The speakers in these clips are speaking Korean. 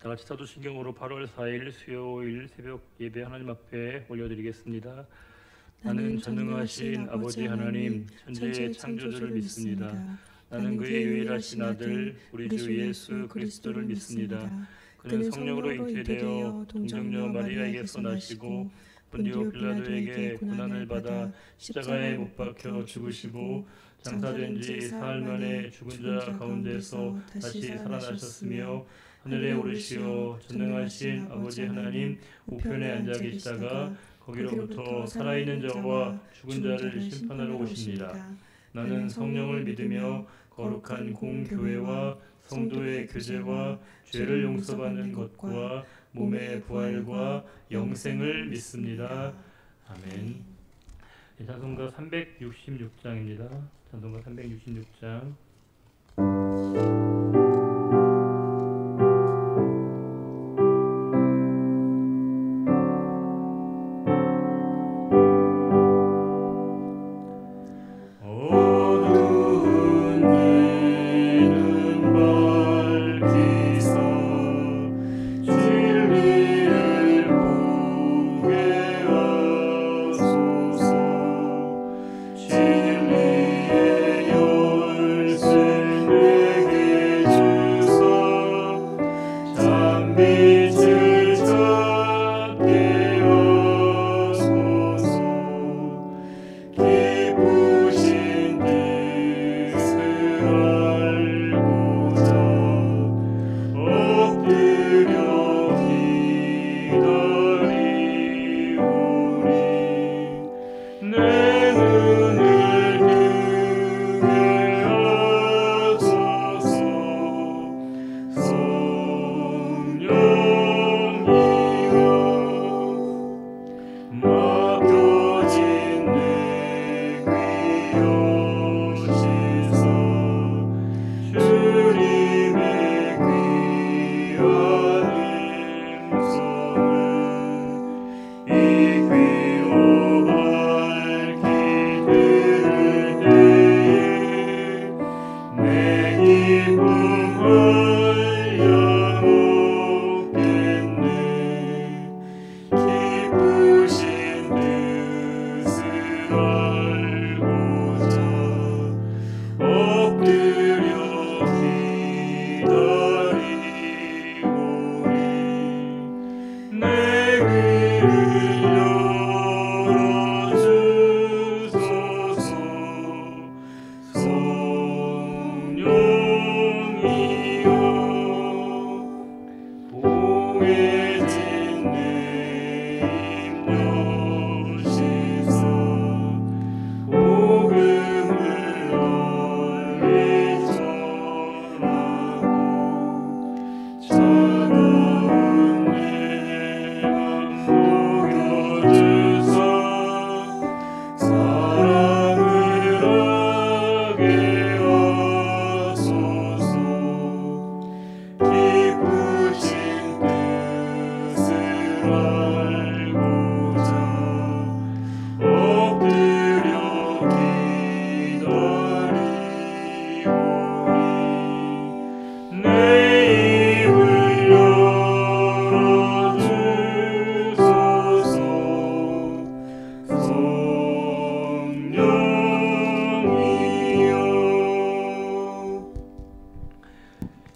다 같이 사도신경으로 8월 4일 수요일 새벽 예배 하나님 앞에 올려드리겠습니다. 나는 전능하신 아버지 하나님 천지의 창조주를 믿습니다. 나는 그의 유일하신 아들 우리 주 예수 그리스도를 믿습니다. 그는 성령으로 잉태되어 동정녀 마리아에게서 나시고 본디오 빌라도에게 고난을 받아 십자가에 못 박혀 죽으시고 장사된 지 사흘 만에 죽은 자 가운데서 다시 살아나셨으며 하늘에 오르시어 전능하신 아버지 하나님 우편에 앉아 계시다가 거기로부터 살아있는 자와 죽은 자를 심판하러 오십니다. 나는 성령을 믿으며 거룩한 공교회와 성도의 교제와 죄를 용서받는 것과 몸의 부활과 영생을 믿습니다. 아멘. 찬송가 366장입니다. 찬송가 366장.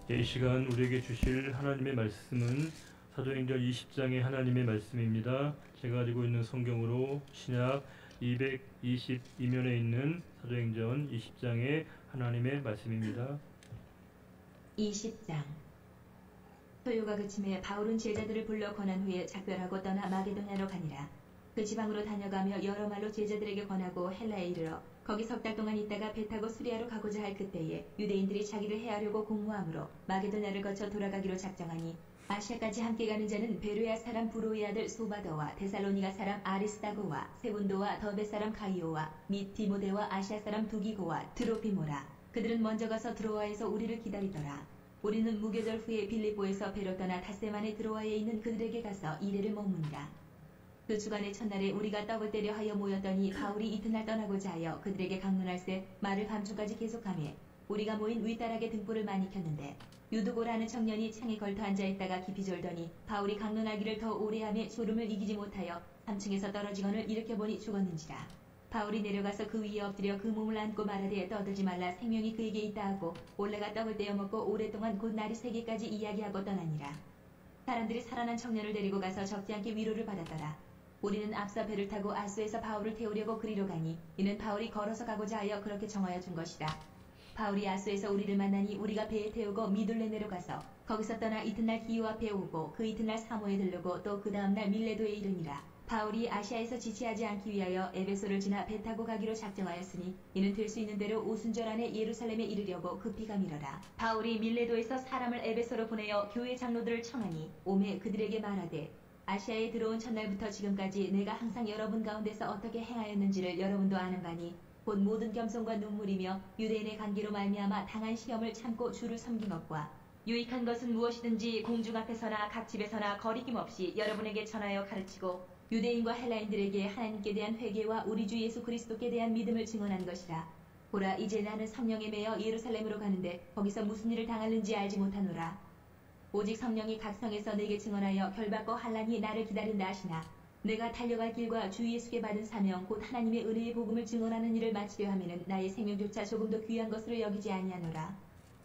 이 시간 우리에게 주실 하나님의 말씀은 사도행전 20장의 하나님의 말씀입니다. 제가 가지고 있는 성경으로 신약 222면에 있는 사도행전 20장의 하나님의 말씀입니다. 20장. 소요가 그침에 바울은 제자들을 불러 권한 후에 작별하고 떠나 마게도냐로 가니라. 그 지방으로 다녀가며 여러 말로 제자들에게 권하고 헬라에 이르러 거기 석 달 동안 있다가 배 타고 수리아로 가고자 할 그때에 유대인들이 자기를 해하려고 공모함으로 마게도냐를 거쳐 돌아가기로 작정하니 아시아까지 함께 가는 자는 베르야 사람 브로의 아들 소바더와 데살로니가 사람 아리스다고와 세군도와 더베 사람 가이오와 및 디모데와 아시아 사람 두기고와 드로피모라. 그들은 먼저 가서 드로아에서 우리를 기다리더라. 우리는 무교절 후에 빌립보에서 배로 떠나 닷새만에 드로아에 있는 그들에게 가서 이레를 머문다. 그 주간의 첫날에 우리가 떡을 때려 하여 모였더니 바울이 이튿날 떠나고자 하여 그들에게 강론할세 말을 밤중까지 계속하며 우리가 모인 윗다락에 등불을 많이 켰는데 유두고라는 청년이 창에 걸터 앉아있다가 깊이 졸더니 바울이 강론하기를 더 오래하며 졸음을 이기지 못하여 3층에서 떨어지거늘 일으켜보니 죽었는지라. 바울이 내려가서 그 위에 엎드려 그 몸을 안고 말하되 떠들지 말라 생명이 그에게 있다 하고 올라가 떡을 떼어 먹고 오랫동안 곧 날이 새기까지 이야기하고 떠나니라. 사람들이 살아난 청년을 데리고 가서 적지 않게 위로를 받았더라. 우리는 앞서 배를 타고 아소에서 바울을 태우려고 그리로 가니 이는 바울이 걸어서 가고자 하여 그렇게 정하여 준 것이다. 바울이 아소에서 우리를 만나니 우리가 배에 태우고 미둘레네로 가서 거기서 떠나 이튿날 기호 앞에 오고 그 이튿날 사모에 들르고 또 그 다음날 밀레도에 이르니라. 바울이 아시아에서 지체하지 않기 위하여 에베소를 지나 배 타고 가기로 작정하였으니 이는 될 수 있는 대로 오순절 안에 예루살렘에 이르려고 급히 가미러라. 바울이 밀레도에서 사람을 에베소로 보내어 교회 장로들을 청하니 오매 그들에게 말하되 아시아에 들어온 첫날부터 지금까지 내가 항상 여러분 가운데서 어떻게 행하였는지를 여러분도 아는 바니 곧 모든 겸손과 눈물이며 유대인의 관계로 말미암아 당한 시험을 참고 주를 섬긴 것과 유익한 것은 무엇이든지 공중 앞에서나 각 집에서나 거리낌 없이 여러분에게 전하여 가르치고 유대인과 헬라인들에게 하나님께 대한 회개와 우리 주 예수 그리스도께 대한 믿음을 증언한 것이라. 보라 이제 나는 성령에 매여 예루살렘으로 가는데 거기서 무슨 일을 당하는지 알지 못하노라. 오직 성령이 각 성에서 내게 증언하여 결받고 환난이 나를 기다린다 하시나 내가 달려갈 길과 주 예수께 받은 사명 곧 하나님의 은혜의 복음을 증언하는 일을 마치려 하면은 나의 생명조차 조금도 귀한 것으로 여기지 아니하노라.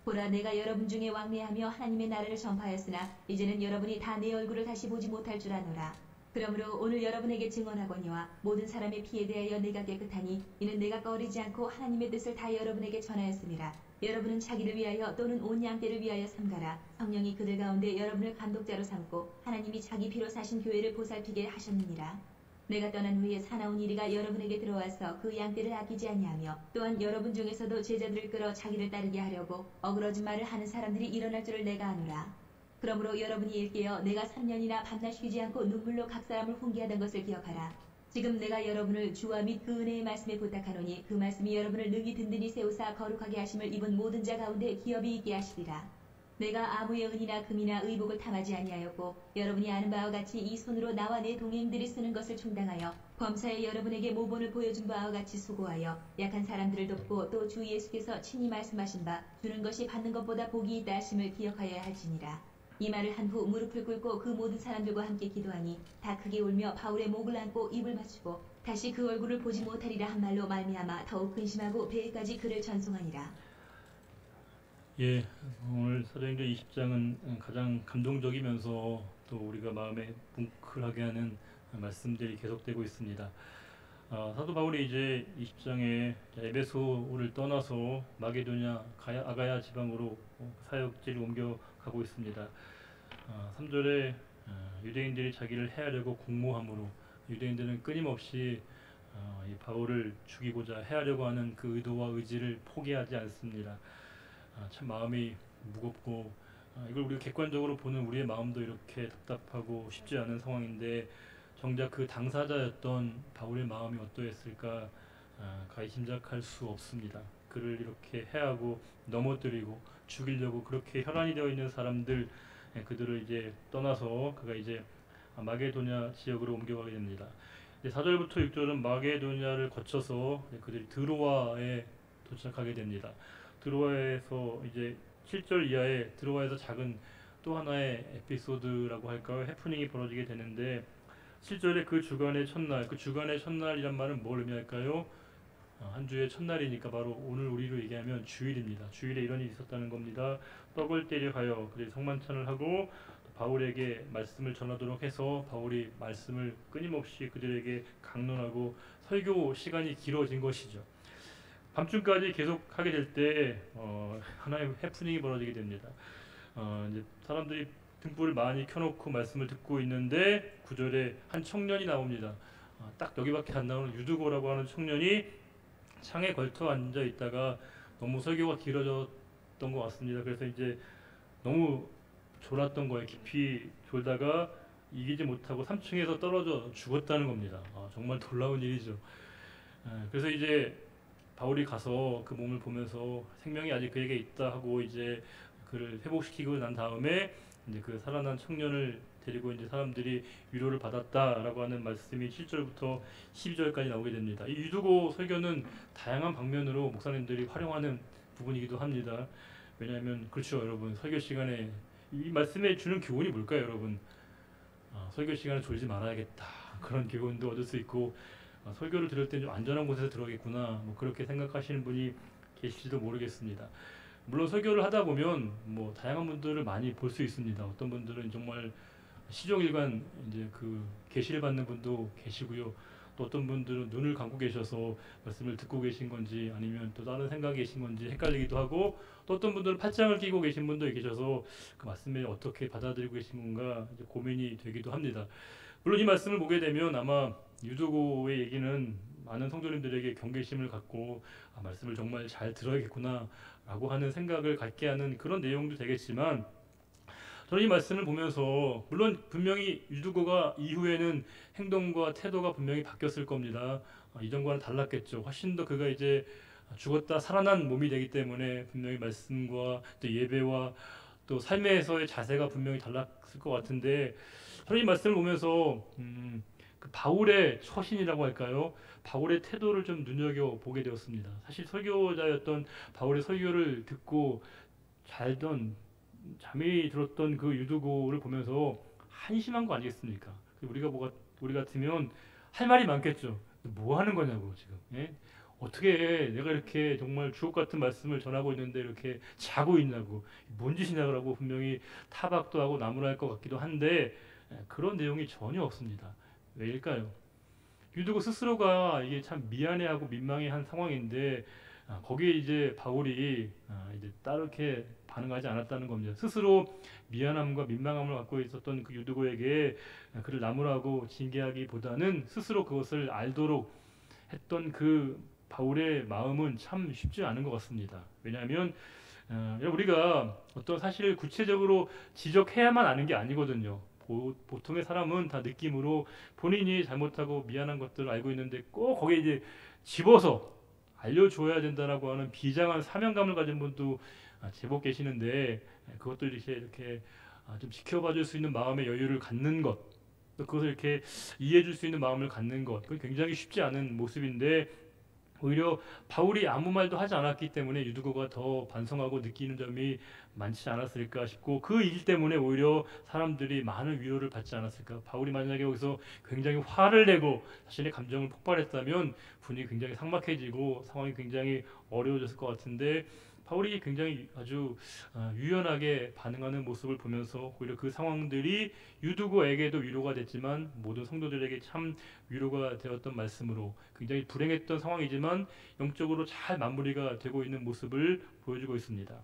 보라 내가 여러분 중에 왕래하며 하나님의 나라를 전파하였으나 이제는 여러분이 다 내 얼굴을 다시 보지 못할 줄 아노라. 그러므로 오늘 여러분에게 증언하거니와 모든 사람의 피에 대하여 내가 깨끗하니 이는 내가 꺼리지 않고 하나님의 뜻을 다 여러분에게 전하였습니다. 여러분은 자기를 위하여 또는 온 양떼를 위하여 삼가라. 성령이 그들 가운데 여러분을 감독자로 삼고 하나님이 자기 피로 사신 교회를 보살피게 하셨느니라. 내가 떠난 후에 사나운 이리가 여러분에게 들어와서 그 양떼를 아끼지 아니하며 또한 여러분 중에서도 제자들을 끌어 자기를 따르게 하려고 어그러진 말을 하는 사람들이 일어날 줄을 내가 아노라. 그러므로 여러분이 일깨어 내가 3년이나 밤낮 쉬지 않고 눈물로 각 사람을 훈계하던 것을 기억하라. 지금 내가 여러분을 주와 및 그 은혜의 말씀에 부탁하노니 그 말씀이 여러분을 능히 든든히 세우사 거룩하게 하심을 입은 모든 자 가운데 기업이 있게 하시리라. 내가 아무의 은이나 금이나 의복을 탐하지 아니하였고 여러분이 아는 바와 같이 이 손으로 나와 내 동행들이 쓰는 것을 충당하여 범사에 여러분에게 모본을 보여준 바와 같이 수고하여 약한 사람들을 돕고 또 주 예수께서 친히 말씀하신 바 주는 것이 받는 것보다 복이 있다 하심을 기억하여야 할지니라. 이 말을 한 후 무릎을 꿇고 그 모든 사람들과 함께 기도하니 다 크게 울며 바울의 목을 안고 입을 맞추고 다시 그 얼굴을 보지 못하리라 한 말로 말미암아 더욱 근심하고 배에까지 그를 전송하니라. 예, 오늘 사도행전 20장은 가장 감동적이면서 또 우리가 마음에 뭉클하게 하는 말씀들이 계속되고 있습니다. 사도 바울이 이제 20장에 에베소를 떠나서 마게도냐 아가야 지방으로 사역지를 옮겨가고 있습니다. 3절에 유대인들이 자기를 해하려고 공모함으로 유대인들은 끊임없이 이 바울을 죽이고자 해하려고 하는 그 의도와 의지를 포기하지 않습니다. 참 마음이 무겁고 이걸 우리가 객관적으로 보는 우리의 마음도 이렇게 답답하고 쉽지 않은 상황인데 정작 그 당사자였던 바울의 마음이 어떠했을까 가히 짐작할 수 없습니다. 그를 이렇게 해하고 넘어뜨리고 죽이려고 그렇게 혈안이 되어 있는 사람들 그들을 이제 떠나서 그가 이제 마게도냐 지역으로 옮겨가게 됩니다. 4절부터 6절은 마게도냐를 거쳐서 그들이 드로아에 도착하게 됩니다. 드로아에서 이제 7절 이하에 드로아에서 작은 또 하나의 에피소드라고 할까요? 해프닝이 벌어지게 되는데 7절에 그 주간의 첫날, 그 주간의 첫날이란 말은 뭘 의미할까요? 한 주의 첫날이니까 바로 오늘 우리로 얘기하면 주일입니다. 주일에 이런 일이 있었다는 겁니다. 떡을 떼려 가요. 그들이 성만찬을 하고 바울에게 말씀을 전하도록 해서 바울이 말씀을 끊임없이 그들에게 강론하고 설교 시간이 길어진 것이죠. 밤중까지 계속 하게 될 때 하나의 해프닝이 벌어지게 됩니다. 이제 사람들이 등불을 많이 켜놓고 말씀을 듣고 있는데 9절에 한 청년이 나옵니다. 딱 여기밖에 안 나오는 유두고라고 하는 청년이 창에 걸터 앉아 있다가 너무 설교가 길어졌던 것 같습니다. 그래서 이제 너무 졸았던 거예요. 깊이 졸다가 이기지 못하고 3층에서 떨어져 죽었다는 겁니다. 정말 놀라운 일이죠. 그래서 이제 바울이 가서 그 몸을 보면서 생명이 아직 그에게 있다 하고 이제 그를 회복시키고 난 다음에 이제 그 살아난 청년을 데리고 이제 사람들이 위로를 받았다라고 하는 말씀이 7절부터 12절까지 나오게 됩니다. 이 유두고 설교는 다양한 방면으로 목사님들이 활용하는 부분이기도 합니다. 왜냐하면 그렇죠, 여러분. 설교 시간에 이 말씀에 주는 교훈이 뭘까요, 여러분? 설교 시간에 졸지 말아야겠다. 그런 교훈도 얻을 수 있고, 설교를 들을 때 좀 안전한 곳에서 들어야겠구나. 뭐 그렇게 생각하시는 분이 계실지도 모르겠습니다. 물론 설교를 하다 보면 뭐 다양한 분들을 많이 볼 수 있습니다. 어떤 분들은 정말 시종일관 이제 그 계시를 받는 분도 계시고요. 또 어떤 분들은 눈을 감고 계셔서 말씀을 듣고 계신 건지 아니면 또 다른 생각이 계신 건지 헷갈리기도 하고, 또 어떤 분들은 팥장을 끼고 계신 분도 계셔서 그 말씀에 어떻게 받아들이고 계신 건가 이제 고민이 되기도 합니다. 물론 이 말씀을 보게 되면 아마 유두고의 얘기는 많은 성도님들에게 경계심을 갖고 말씀을 정말 잘 들어야겠구나 라고 하는 생각을 갖게 하는 그런 내용도 되겠지만, 저는 이 말씀을 보면서 물론 분명히 유두고가 이후에는 행동과 태도가 분명히 바뀌었을 겁니다. 이전과는 달랐겠죠. 훨씬 더 그가 이제 죽었다 살아난 몸이 되기 때문에 분명히 말씀과 또 예배와 또 삶에서의 자세가 분명히 달랐을 것 같은데, 저는 이 말씀을 보면서 그 바울의 처신이라고 할까요? 바울의 태도를 좀 눈여겨보게 되었습니다. 사실 설교자였던 바울의 설교를 듣고 잘던 잠이 들었던 그 유두고를 보면서 한심한 거 아니겠습니까? 우리 같으면 할 말이 많겠죠. 뭐 하는 거냐고 지금. 예? 어떻게 내가 이렇게 정말 주옥 같은 말씀을 전하고 있는데 이렇게 자고 있냐고, 뭔 짓이냐고 분명히 타박도 하고 나무랄 것 같기도 한데, 그런 내용이 전혀 없습니다. 왜일까요? 유두고 스스로가 이게 참 미안해하고 민망해한 상황인데, 거기에 이제 바울이 이제 따르게 반응하지 않았다는 겁니다. 스스로 미안함과 민망함을 갖고 있었던 그 유두고에게 그를 나무라고 징계하기보다는 스스로 그것을 알도록 했던 그 바울의 마음은 참 쉽지 않은 것 같습니다. 왜냐하면 우리가 어떤 사실을 구체적으로 지적해야만 아는 게 아니거든요. 보통의 사람은 다 느낌으로 본인이 잘못하고 미안한 것들을 알고 있는데 꼭 거기에 이제 집어서 알려줘야 된다라고 하는 비장한 사명감을 가진 분도 제법 계시는데, 그것도 이렇게 좀 지켜봐 줄 수 있는 마음의 여유를 갖는 것, 또 그것을 이렇게 이해해 줄 수 있는 마음을 갖는 것, 그건 굉장히 쉽지 않은 모습인데, 오히려 바울이 아무 말도 하지 않았기 때문에 유두고가 더 반성하고 느끼는 점이 많지 않았을까 싶고, 그 일 때문에 오히려 사람들이 많은 위로를 받지 않았을까. 바울이 만약에 여기서 굉장히 화를 내고 자신의 감정을 폭발했다면 분위기 굉장히 삭막해지고 상황이 굉장히 어려워졌을 것 같은데, 바울이 굉장히 아주 유연하게 반응하는 모습을 보면서 오히려 그 상황들이 유두고에게도 위로가 됐지만 모든 성도들에게 참 위로가 되었던 말씀으로, 굉장히 불행했던 상황이지만 영적으로 잘 마무리가 되고 있는 모습을 보여주고 있습니다.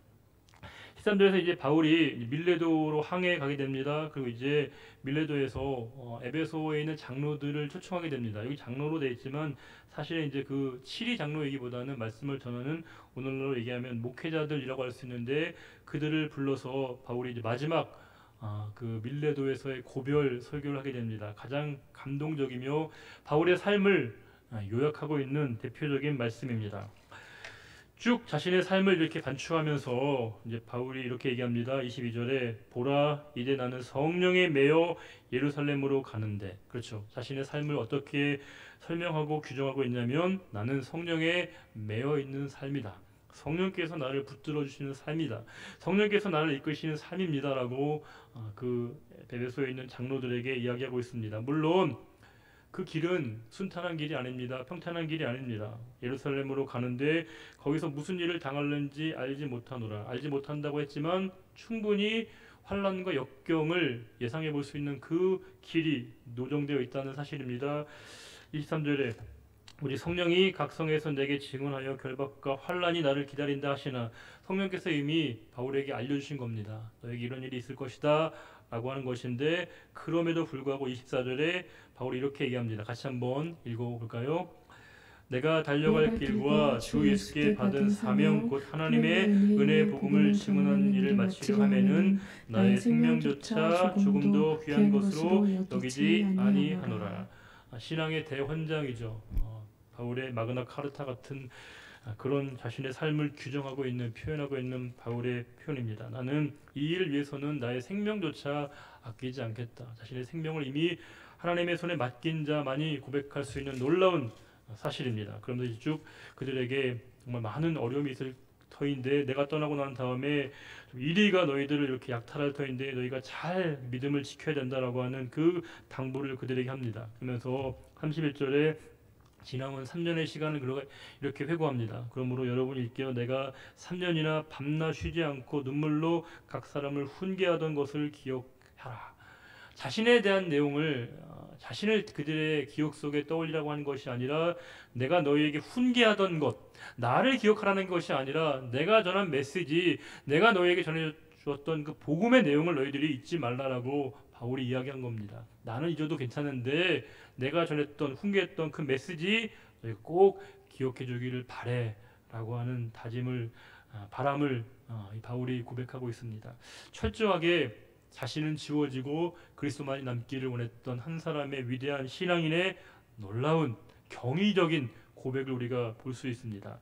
13절에서 이제 바울이 밀레도로 항해에 가게 됩니다. 그리고 이제 밀레도에서 에베소에 있는 장로들을 초청하게 됩니다. 여기 장로로 되어 있지만 사실은 이제 그 7위 장로이기보다는 말씀을 전하는, 오늘날로 얘기하면 목회자들이라고 할 수 있는데, 그들을 불러서 바울이 이제 마지막 그 밀레도에서의 고별 설교를 하게 됩니다. 가장 감동적이며 바울의 삶을 요약하고 있는 대표적인 말씀입니다. 쭉 자신의 삶을 이렇게 반추하면서 이제 바울이 이렇게 얘기합니다. 22절에 보라, 이제 나는 성령에 매여 예루살렘으로 가는데, 그렇죠. 자신의 삶을 어떻게 설명하고 규정하고 있냐면, 나는 성령에 매여 있는 삶이다. 성령께서 나를 붙들어 주시는 삶이다. 성령께서 나를 이끄시는 삶입니다라고 그 에베소에 있는 장로들에게 이야기하고 있습니다. 물론 그 길은 순탄한 길이 아닙니다. 평탄한 길이 아닙니다. 예루살렘으로 가는데 거기서 무슨 일을 당할는지 알지 못하노라. 알지 못한다고 했지만 충분히 환난과 역경을 예상해 볼 수 있는 그 길이 노정되어 있다는 사실입니다. 23절에 우리 성령이 각 성에서 내게 증언하여 결박과 환난이 나를 기다린다 하시나, 성령께서 이미 바울에게 알려주신 겁니다. 너에게 이런 일이 있을 것이다 라고 하는 것인데, 그럼에도 불구하고 24절에 바울이 이렇게 얘기합니다. 같이 한번 읽어볼까요? 내가 달려갈 길과 주 예수께 받은 사명 곧 하나님의 은혜의 복음을 증언하는 일을 마치려 하면은 나의 생명조차 조금도 귀한 것으로 여기지 아니하노라. 신앙의 대헌장이죠. 바울의 마그나 카르타 같은 그런 자신의 삶을 규정하고 있는, 표현하고 있는 바울의 표현입니다. 나는 이 일을 위해서는 나의 생명조차 아끼지 않겠다. 자신의 생명을 이미 하나님의 손에 맡긴 자만이 고백할 수 있는 놀라운 사실입니다. 그러면서 쭉 그들에게 정말 많은 어려움이 있을 터인데 내가 떠나고 난 다음에 이리가 너희들을 이렇게 약탈할 터인데 너희가 잘 믿음을 지켜야 된다라고 하는 그 당부를 그들에게 합니다. 그러면서 31절에 지나온 3년의 시간을 이렇게 회고합니다. 그러므로 여러분이 일깨어 내가 3년이나 밤낮 쉬지 않고 눈물로 각 사람을 훈계하던 것을 기억하라. 자신에 대한 내용을 자신을 그들의 기억 속에 떠올리라고 하는 것이 아니라 내가 너희에게 훈계하던 것, 나를 기억하라는 것이 아니라 내가 전한 메시지, 내가 너희에게 전해주었던 그 복음의 내용을 너희들이 잊지 말라라고 바울이 이야기한 겁니다. 나는 잊어도 괜찮은데 내가 전했던 훈계했던 그 메시지 너희 꼭 기억해 주기를 바래라고 하는 다짐을 바람을 바울이 고백하고 있습니다. 철저하게 자신은 지워지고 그리스도만이 남기를 원했던 한 사람의 위대한 신앙인의 놀라운 경이적인 고백을 우리가 볼 수 있습니다.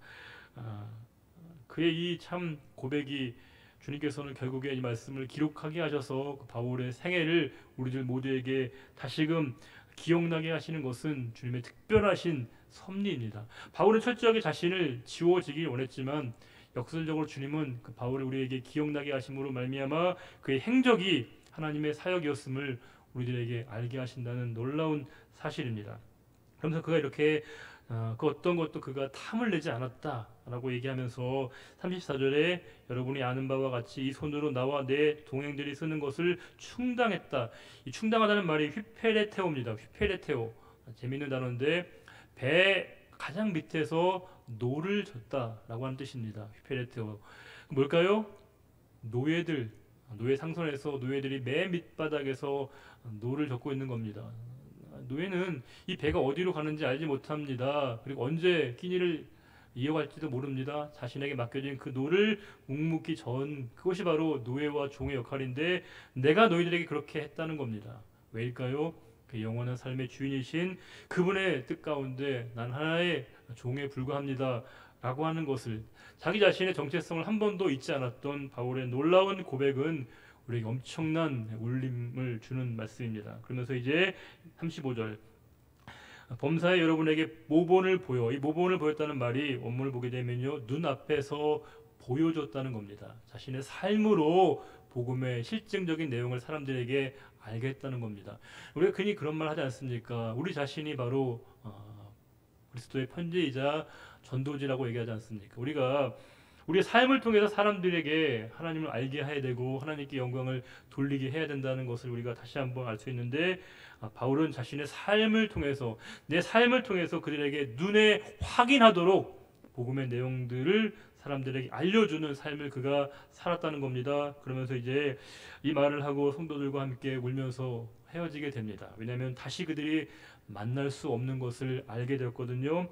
그의 이 참 고백이 주님께서는 결국에 이 말씀을 기록하게 하셔서 그 바울의 생애를 우리들 모두에게 다시금 기억나게 하시는 것은 주님의 특별하신 섭리입니다. 바울은 철저하게 자신을 지워지길 원했지만 역설적으로 주님은 그 바울을 우리에게 기억나게 하심으로 말미암아 그의 행적이 하나님의 사역이었음을 우리들에게 알게 하신다는 놀라운 사실입니다. 그러면서 그가 이렇게 그 어떤 것도 그가 탐을 내지 않았다라고 얘기하면서 34절에 여러분이 아는 바와 같이 이 손으로 나와 내 동행들이 쓰는 것을 충당했다. 이 충당하다는 말이 휘페레테오입니다. 휘페레테오. 재미있는 단어인데 배 가장 밑에서 노를 젓다라고 하는 뜻입니다. 휘페레테오. 뭘까요? 노예 상선에서 노예들이 맨 밑바닥에서 노를 젓고 있는 겁니다. 노예는 이 배가 어디로 가는지 알지 못합니다. 그리고 언제 끼니를 이어갈지도 모릅니다. 자신에게 맡겨진 그 노를 묵묵히 전 그것이 바로 노예와 종의 역할인데 내가 너희들에게 그렇게 했다는 겁니다. 왜일까요? 그 영원한 삶의 주인이신 그분의 뜻 가운데 난 하나의 종에 불과합니다 라고 하는 것을 자기 자신의 정체성을 한 번도 잊지 않았던 바울의 놀라운 고백은 우리에게 엄청난 울림을 주는 말씀입니다. 그러면서 이제 35절 범사에 여러분에게 모본을 보여. 이 모본을 보였다는 말이 원문을 보게 되면요 눈앞에서 보여줬다는 겁니다. 자신의 삶으로 복음의 실증적인 내용을 사람들에게 알게 했다는 겁니다. 우리가 흔히 그런 말 하지 않습니까? 우리 자신이 바로 그리스도의 편지이자 전도지라고 얘기하지 않습니까? 우리가 우리의 삶을 통해서 사람들에게 하나님을 알게 해야 되고 하나님께 영광을 돌리게 해야 된다는 것을 우리가 다시 한번 알 수 있는데 바울은 자신의 삶을 통해서 내 삶을 통해서 그들에게 눈에 확인하도록 복음의 내용들을 사람들에게 알려주는 삶을 그가 살았다는 겁니다. 그러면서 이제 이 말을 하고 성도들과 함께 울면서 헤어지게 됩니다. 왜냐하면 다시 그들이 만날 수 없는 것을 알게 되었거든요.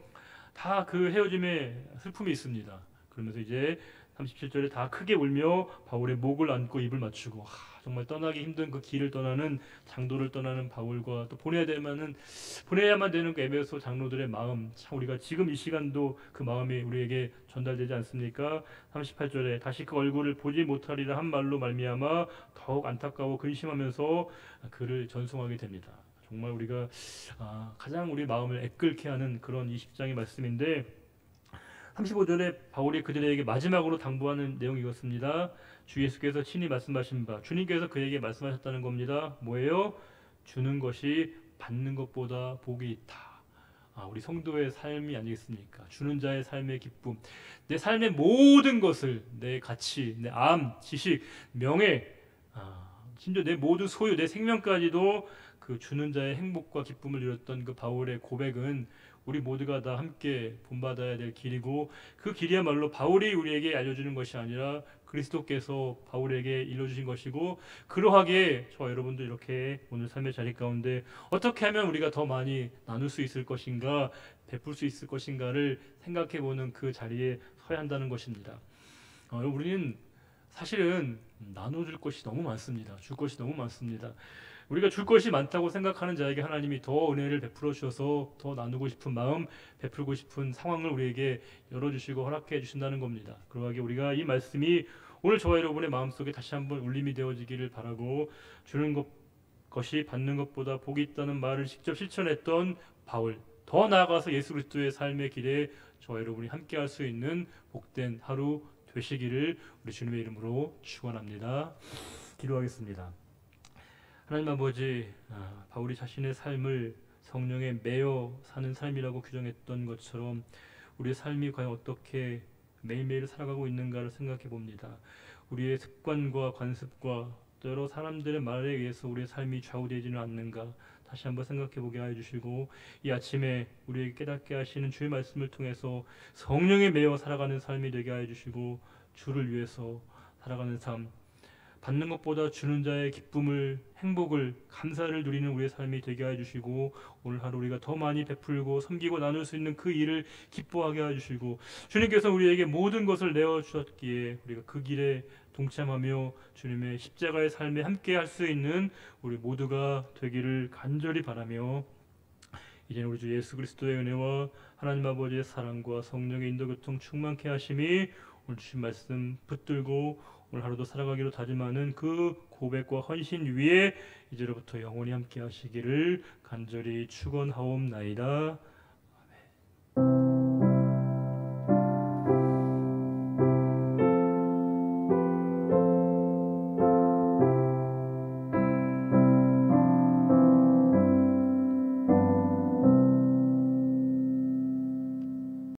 다 그 헤어짐에 슬픔이 있습니다. 그러면서 이제 37절에 다 크게 울며 바울의 목을 안고 입을 맞추고 정말 떠나기 힘든 그 길을 떠나는 장도를 떠나는 바울과 또 보내야만 되는 그 에베소 장로들의 마음 참 우리가 지금 이 시간도 그 마음이 우리에게 전달되지 않습니까? 38절에 다시 그 얼굴을 보지 못하리라 한 말로 말미암아 더욱 안타까워 근심하면서 그를 전송하게 됩니다. 정말 우리가 가장 우리 마음을 애끓게 하는 그런 20장의 말씀인데 35절에 바울이 그들에게 마지막으로 당부하는 내용이 이것입니다. 주 예수께서 친히 말씀하신 바 주님께서 그에게 말씀하셨다는 겁니다. 뭐예요? 주는 것이 받는 것보다 복이 있다. 우리 성도의 삶이 아니겠습니까? 주는 자의 삶의 기쁨. 내 삶의 모든 것을 내 가치, 내 지식, 명예 심지어 내 모든 소유, 내 생명까지도 그 주는 자의 행복과 기쁨을 이뤘던 그 바울의 고백은 우리 모두가 다 함께 본받아야 될 길이고 그 길이야말로 바울이 우리에게 알려주는 것이 아니라 그리스도께서 바울에게 일러주신 것이고 그러하게 저와 여러분도 이렇게 오늘 삶의 자리 가운데 어떻게 하면 우리가 더 많이 나눌 수 있을 것인가 베풀 수 있을 것인가를 생각해보는 그 자리에 서야 한다는 것입니다. 우리는 사실은 나눠줄 것이 너무 많습니다. 줄 것이 너무 많습니다. 우리가 줄 것이 많다고 생각하는 자에게 하나님이 더 은혜를 베풀어 주셔서 더 나누고 싶은 마음, 베풀고 싶은 상황을 우리에게 열어주시고 허락해 주신다는 겁니다. 그러하게 우리가 이 말씀이 오늘 저와 여러분의 마음속에 다시 한번 울림이 되어지기를 바라고 주는 것이 받는 것보다 복이 있다는 말을 직접 실천했던 바울, 더 나아가서 예수 그리스도의 삶의 길에 저와 여러분이 함께할 수 있는 복된 하루 되시기를 우리 주님의 이름으로 축원합니다. 기도하겠습니다. 하나님 아버지, 바울이 자신의 삶을 성령에 매여 사는 삶이라고 규정했던 것처럼 우리의 삶이 과연 어떻게 매일매일 살아가고 있는가를 생각해 봅니다. 우리의 습관과 관습과 또 여러 사람들의 말에 의해서 우리의 삶이 좌우되지는 않는가 다시 한번 생각해 보게 하여 주시고, 이 아침에 우리에게 깨닫게 하시는 주의 말씀을 통해서 성령에 매여 살아가는 삶이 되게 하여 주시고, 주를 위해서 살아가는 삶, 받는 것보다 주는 자의 기쁨을, 행복을, 감사를 누리는 우리의 삶이 되게 하여 주시고, 오늘 하루 우리가 더 많이 베풀고 섬기고 나눌 수 있는 그 일을 기뻐하게 하여 주시고, 주님께서 우리에게 모든 것을 내어 주셨기에 우리가 그 길에 동참하며 주님의 십자가의 삶에 함께 할 수 있는 우리 모두가 되기를 간절히 바라며, 이제는 우리 주 예수 그리스도의 은혜와 하나님 아버지의 사랑과 성령의 인도교통 충만케 하심이 오늘 주신 말씀 붙들고 오늘 하루도 살아가기로 다짐하는 그 고백과 헌신 위에 이제로부터 영원히 함께 하시기를 간절히 축원하옵나이다.